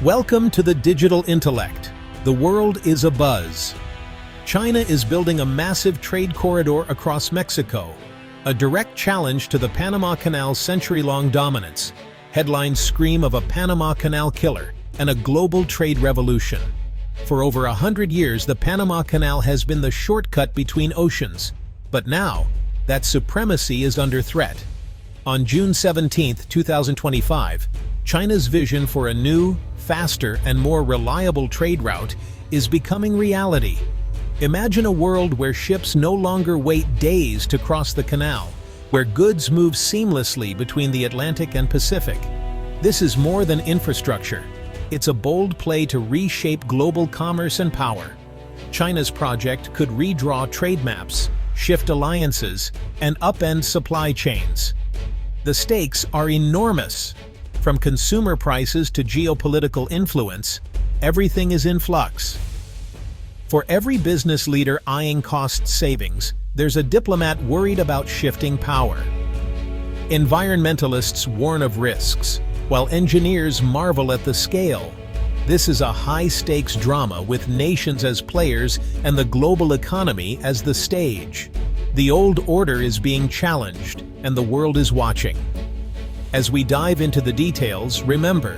Welcome to the digital intellect. The world is abuzz. China is building a massive trade corridor across Mexico, a direct challenge to the Panama Canal's century-long dominance. Headlines scream of a Panama Canal killer and a global trade revolution. For over 100 years, the Panama Canal has been the shortcut between oceans. But now, that supremacy is under threat. On June 17, 2025, China's vision for a new, faster, and more reliable trade route is becoming reality. Imagine a world where ships no longer wait days to cross the canal, where goods move seamlessly between the Atlantic and Pacific. This is more than infrastructure. It's a bold play to reshape global commerce and power. China's project could redraw trade maps, shift alliances, and upend supply chains. The stakes are enormous. From consumer prices to geopolitical influence, everything is in flux. For every business leader eyeing cost savings, there's a diplomat worried about shifting power. Environmentalists warn of risks, while engineers marvel at the scale. This is a high-stakes drama with nations as players and the global economy as the stage. The old order is being challenged, and the world is watching. As we dive into the details, remember,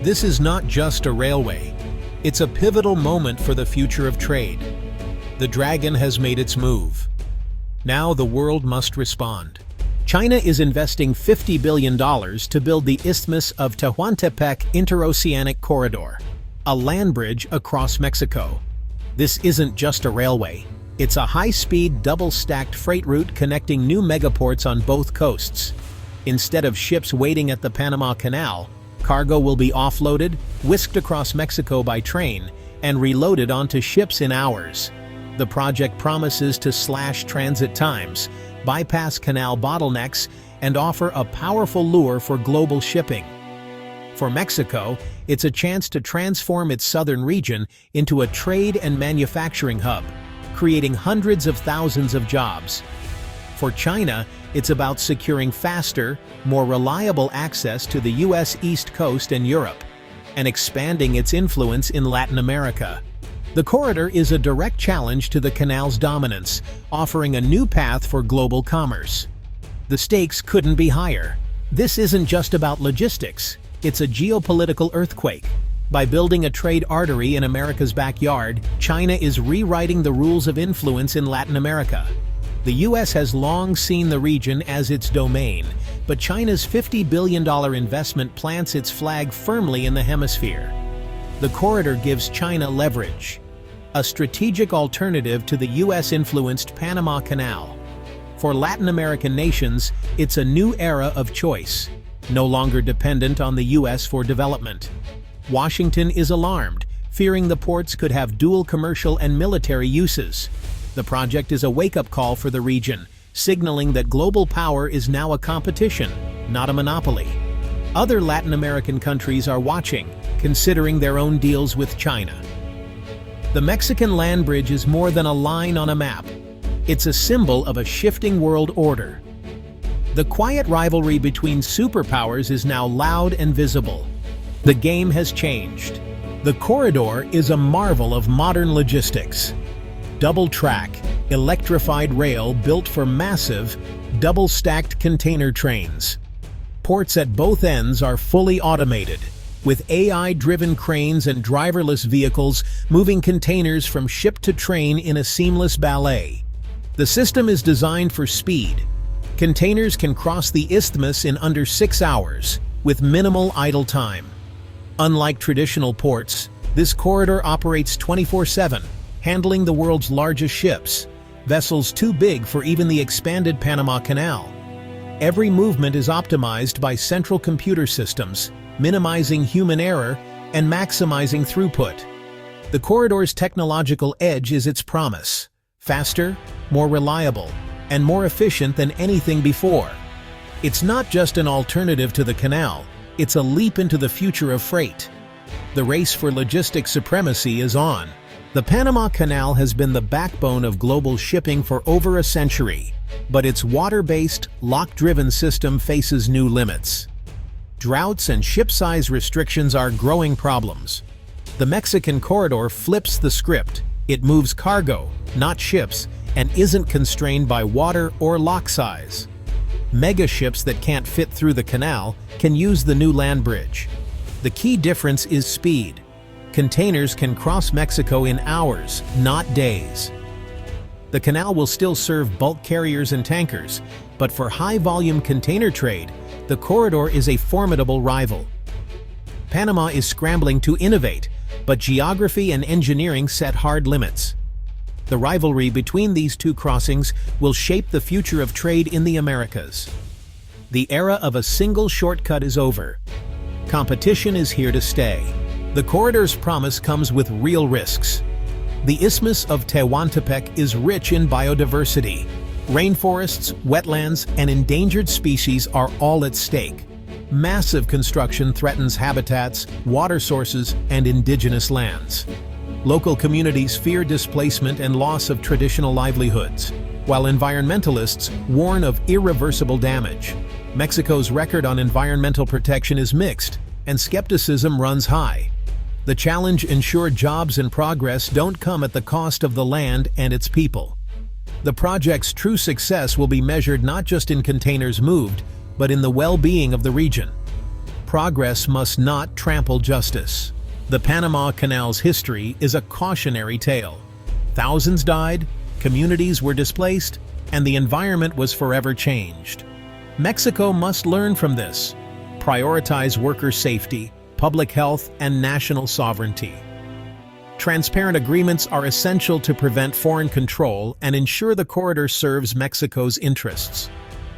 this is not just a railway. It's a pivotal moment for the future of trade. The dragon has made its move. Now the world must respond. China is investing $50 billion to build the Isthmus of Tehuantepec Interoceanic Corridor, a land bridge across Mexico. This isn't just a railway. It's a high-speed, double-stacked freight route connecting new megaports on both coasts. Instead of ships waiting at the Panama Canal, cargo will be offloaded, whisked across Mexico by train, and reloaded onto ships in hours. The project promises to slash transit times, bypass canal bottlenecks, and offer a powerful lure for global shipping. For Mexico, it's a chance to transform its southern region into a trade and manufacturing hub, creating hundreds of thousands of jobs. For China, it's about securing faster, more reliable access to the U.S. East Coast and Europe, and expanding its influence in Latin America. The corridor is a direct challenge to the canal's dominance, offering a new path for global commerce. The stakes couldn't be higher. This isn't just about logistics, it's a geopolitical earthquake. By building a trade artery in America's backyard, China is rewriting the rules of influence in Latin America. The U.S. has long seen the region as its domain, but China's $50 billion investment plants its flag firmly in the hemisphere. The corridor gives China leverage, a strategic alternative to the U.S.-influenced Panama Canal. For Latin American nations, it's a new era of choice, no longer dependent on the U.S. for development. Washington is alarmed, fearing the ports could have dual commercial and military uses. The project is a wake-up call for the region, signaling that global power is now a competition, not a monopoly. Other Latin American countries are watching, considering their own deals with China. The Mexican land bridge is more than a line on a map. It's a symbol of a shifting world order. The quiet rivalry between superpowers is now loud and visible. The game has changed. The corridor is a marvel of modern logistics. Double-track, electrified rail built for massive, double-stacked container trains. Ports at both ends are fully automated, with AI-driven cranes and driverless vehicles moving containers from ship to train in a seamless ballet. The system is designed for speed. Containers can cross the isthmus in under 6 hours, with minimal idle time. Unlike traditional ports, this corridor operates 24/7, handling the world's largest ships, vessels too big for even the expanded Panama Canal. Every movement is optimized by central computer systems, minimizing human error and maximizing throughput. The corridor's technological edge is its promise: faster, more reliable, and more efficient than anything before. It's not just an alternative to the canal, it's a leap into the future of freight. The race for logistics supremacy is on. The Panama Canal has been the backbone of global shipping for over a century, but its water-based, lock-driven system faces new limits. Droughts and ship size restrictions are growing problems. The Mexican corridor flips the script. It moves cargo, not ships, and isn't constrained by water or lock size. Mega ships that can't fit through the canal can use the new land bridge. The key difference is speed. Containers can cross Mexico in hours, not days. The canal will still serve bulk carriers and tankers, but for high-volume container trade, the corridor is a formidable rival. Panama is scrambling to innovate, but geography and engineering set hard limits. The rivalry between these two crossings will shape the future of trade in the Americas. The era of a single shortcut is over. Competition is here to stay. The corridor's promise comes with real risks. The Isthmus of Tehuantepec is rich in biodiversity. Rainforests, wetlands, and endangered species are all at stake. Massive construction threatens habitats, water sources, and indigenous lands. Local communities fear displacement and loss of traditional livelihoods, while environmentalists warn of irreversible damage. Mexico's record on environmental protection is mixed, and skepticism runs high. The challenge ensures jobs and progress don't come at the cost of the land and its people. The project's true success will be measured not just in containers moved, but in the well-being of the region. Progress must not trample justice. The Panama Canal's history is a cautionary tale. Thousands died, communities were displaced, and the environment was forever changed. Mexico must learn from this, prioritize worker safety, public health, and national sovereignty. Transparent agreements are essential to prevent foreign control and ensure the corridor serves Mexico's interests.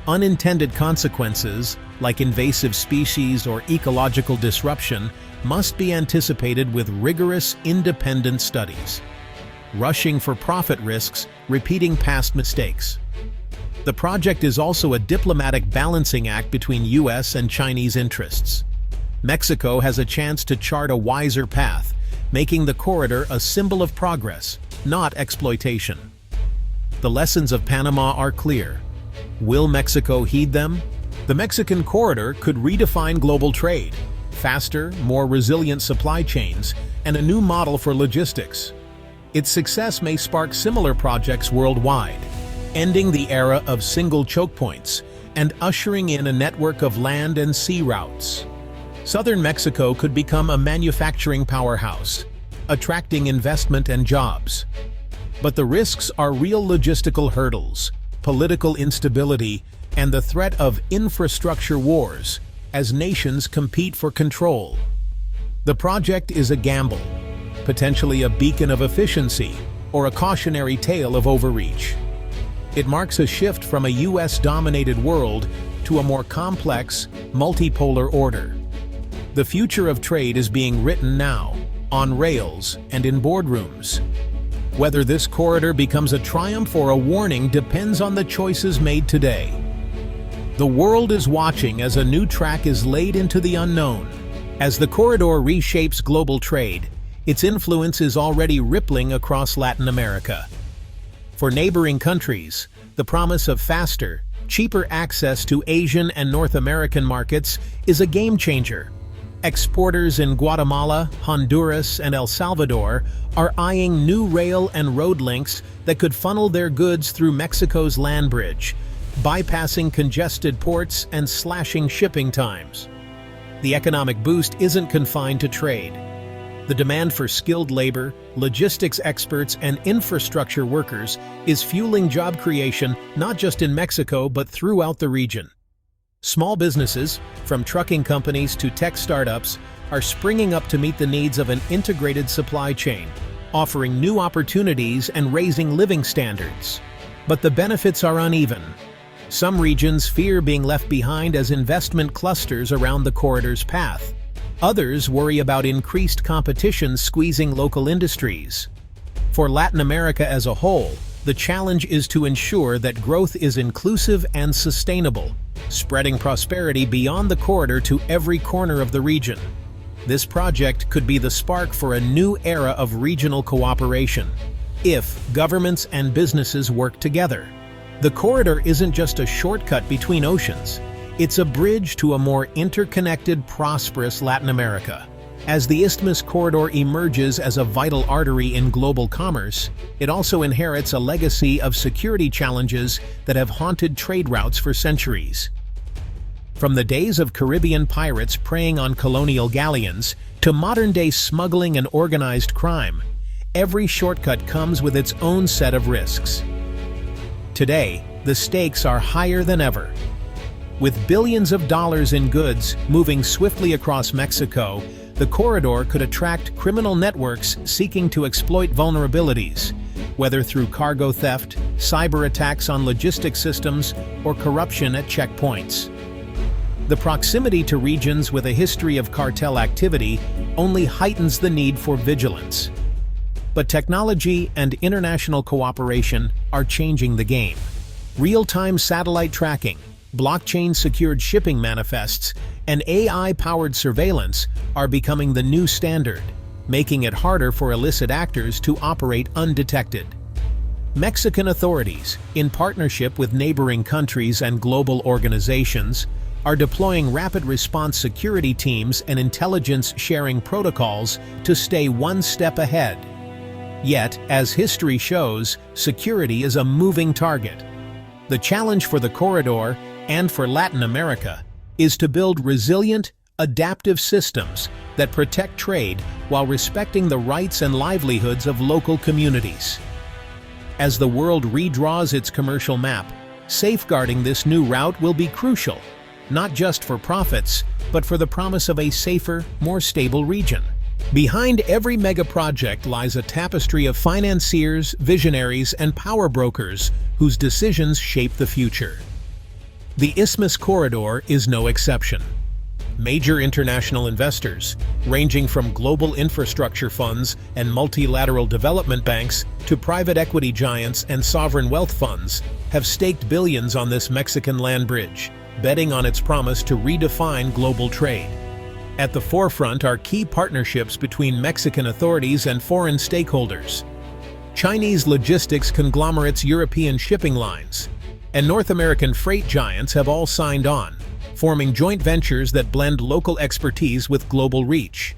Unintended consequences, like invasive species or ecological disruption, must be anticipated with rigorous, independent studies. Rushing for profit risks repeating past mistakes. The project is also a diplomatic balancing act between U.S. and Chinese interests. Mexico has a chance to chart a wiser path, making the corridor a symbol of progress, not exploitation. The lessons of Panama are clear. Will Mexico heed them? The Mexican corridor could redefine global trade, faster, more resilient supply chains, and a new model for logistics. Its success may spark similar projects worldwide, ending the era of single choke points and ushering in a network of land and sea routes. Southern Mexico could become a manufacturing powerhouse, attracting investment and jobs. But the risks are real logistical hurdles, political instability, and the threat of infrastructure wars as nations compete for control. The project is a gamble, potentially a beacon of efficiency or a cautionary tale of overreach. It marks a shift from a US-dominated world to a more complex, multipolar order. The future of trade is being written now, on rails and in boardrooms. Whether this corridor becomes a triumph or a warning depends on the choices made today. The world is watching as a new track is laid into the unknown. As the corridor reshapes global trade, its influence is already rippling across Latin America. For neighboring countries, the promise of faster, cheaper access to Asian and North American markets is a game-changer. Exporters in Guatemala, Honduras, and El Salvador are eyeing new rail and road links that could funnel their goods through Mexico's land bridge, bypassing congested ports and slashing shipping times. The economic boost isn't confined to trade. The demand for skilled labor, logistics experts, and infrastructure workers is fueling job creation not just in Mexico but throughout the region. Small businesses, from trucking companies to tech startups, are springing up to meet the needs of an integrated supply chain, offering new opportunities and raising living standards. But the benefits are uneven. Some regions fear being left behind as investment clusters around the corridor's path. Others worry about increased competition squeezing local industries. For Latin America as a whole, the challenge is to ensure that growth is inclusive and sustainable, spreading prosperity beyond the corridor to every corner of the region. This project could be the spark for a new era of regional cooperation, if governments and businesses work together. The corridor isn't just a shortcut between oceans. It's a bridge to a more interconnected, prosperous Latin America. As the Isthmus Corridor emerges as a vital artery in global commerce, it also inherits a legacy of security challenges that have haunted trade routes for centuries. From the days of Caribbean pirates preying on colonial galleons to modern-day smuggling and organized crime, every shortcut comes with its own set of risks. Today, the stakes are higher than ever. With billions of dollars in goods moving swiftly across Mexico, the corridor could attract criminal networks seeking to exploit vulnerabilities, whether through cargo theft, cyber attacks on logistics systems, or corruption at checkpoints. The proximity to regions with a history of cartel activity only heightens the need for vigilance. But technology and international cooperation are changing the game. Real-time satellite tracking, blockchain-secured shipping manifests, and AI-powered surveillance are becoming the new standard, making it harder for illicit actors to operate undetected. Mexican authorities, in partnership with neighboring countries and global organizations, are deploying rapid response security teams and intelligence-sharing protocols to stay one step ahead. Yet, as history shows, security is a moving target. The challenge for the corridor, and for Latin America, is to build resilient, adaptive systems that protect trade while respecting the rights and livelihoods of local communities. As the world redraws its commercial map, safeguarding this new route will be crucial, not just for profits, but for the promise of a safer, more stable region. Behind every mega-project lies a tapestry of financiers, visionaries, and power brokers whose decisions shape the future. The Isthmus Corridor is no exception. Major international investors, ranging from global infrastructure funds and multilateral development banks to private equity giants and sovereign wealth funds, have staked billions on this Mexican land bridge, betting on its promise to redefine global trade. At the forefront are key partnerships between Mexican authorities and foreign stakeholders. Chinese logistics conglomerates, European shipping lines, and North American freight giants have all signed on, forming joint ventures that blend local expertise with global reach.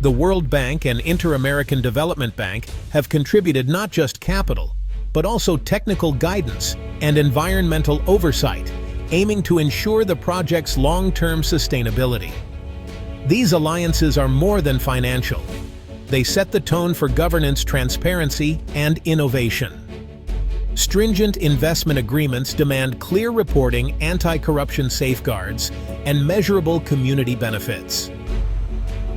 The World Bank and Inter-American Development Bank have contributed not just capital, but also technical guidance and environmental oversight, aiming to ensure the project's long-term sustainability. These alliances are more than financial. They set the tone for governance, transparency, and innovation. Stringent investment agreements demand clear reporting, anti-corruption safeguards, and measurable community benefits.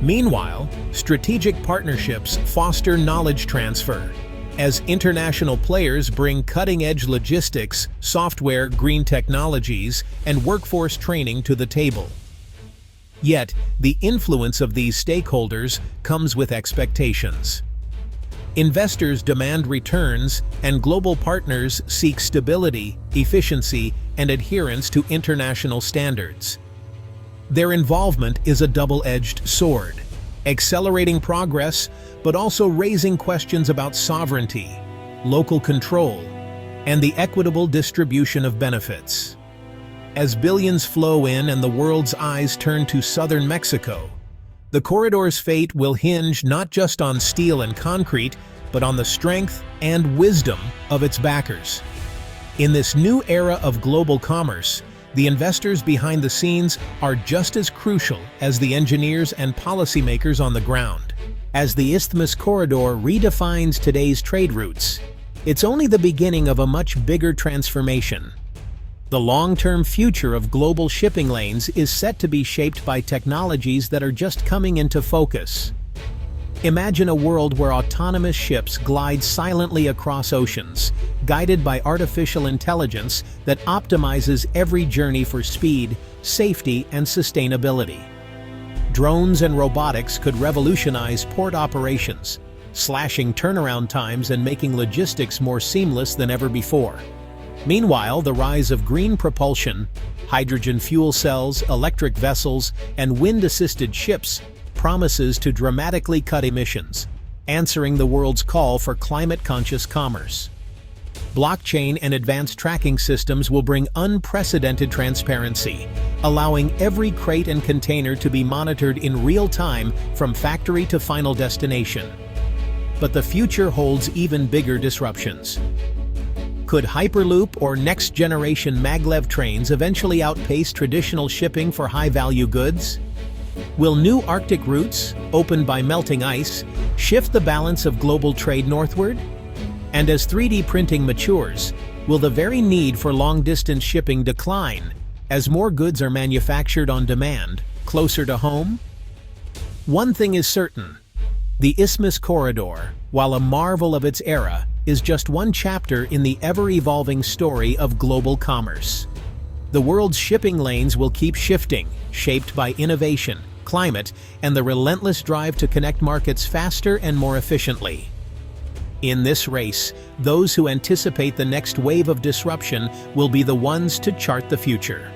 Meanwhile, strategic partnerships foster knowledge transfer, as international players bring cutting-edge logistics, software, green technologies, and workforce training to the table. Yet, the influence of these stakeholders comes with expectations. Investors demand returns, and global partners seek stability, efficiency, and adherence to international standards. Their involvement is a double-edged sword, accelerating progress, but also raising questions about sovereignty, local control, and the equitable distribution of benefits. As billions flow in and the world's eyes turn to southern Mexico, the corridor's fate will hinge not just on steel and concrete, but on the strength and wisdom of its backers. In this new era of global commerce, the investors behind the scenes are just as crucial as the engineers and policymakers on the ground. As the Isthmus Corridor redefines today's trade routes, it's only the beginning of a much bigger transformation. The long-term future of global shipping lanes is set to be shaped by technologies that are just coming into focus. Imagine a world where autonomous ships glide silently across oceans, guided by artificial intelligence that optimizes every journey for speed, safety, and sustainability. Drones and robotics could revolutionize port operations, slashing turnaround times and making logistics more seamless than ever before. Meanwhile, the rise of green propulsion, hydrogen fuel cells, electric vessels, and wind-assisted ships promises to dramatically cut emissions, answering the world's call for climate-conscious commerce. Blockchain and advanced tracking systems will bring unprecedented transparency, allowing every crate and container to be monitored in real time from factory to final destination. But the future holds even bigger disruptions. Could Hyperloop or next-generation maglev trains eventually outpace traditional shipping for high-value goods? Will new Arctic routes, opened by melting ice, shift the balance of global trade northward? And as 3D printing matures, will the very need for long-distance shipping decline as more goods are manufactured on demand, closer to home? One thing is certain: the Isthmus Corridor, while a marvel of its era, is just one chapter in the ever-evolving story of global commerce. The world's shipping lanes will keep shifting, shaped by innovation, climate, and the relentless drive to connect markets faster and more efficiently. In this race, those who anticipate the next wave of disruption will be the ones to chart the future.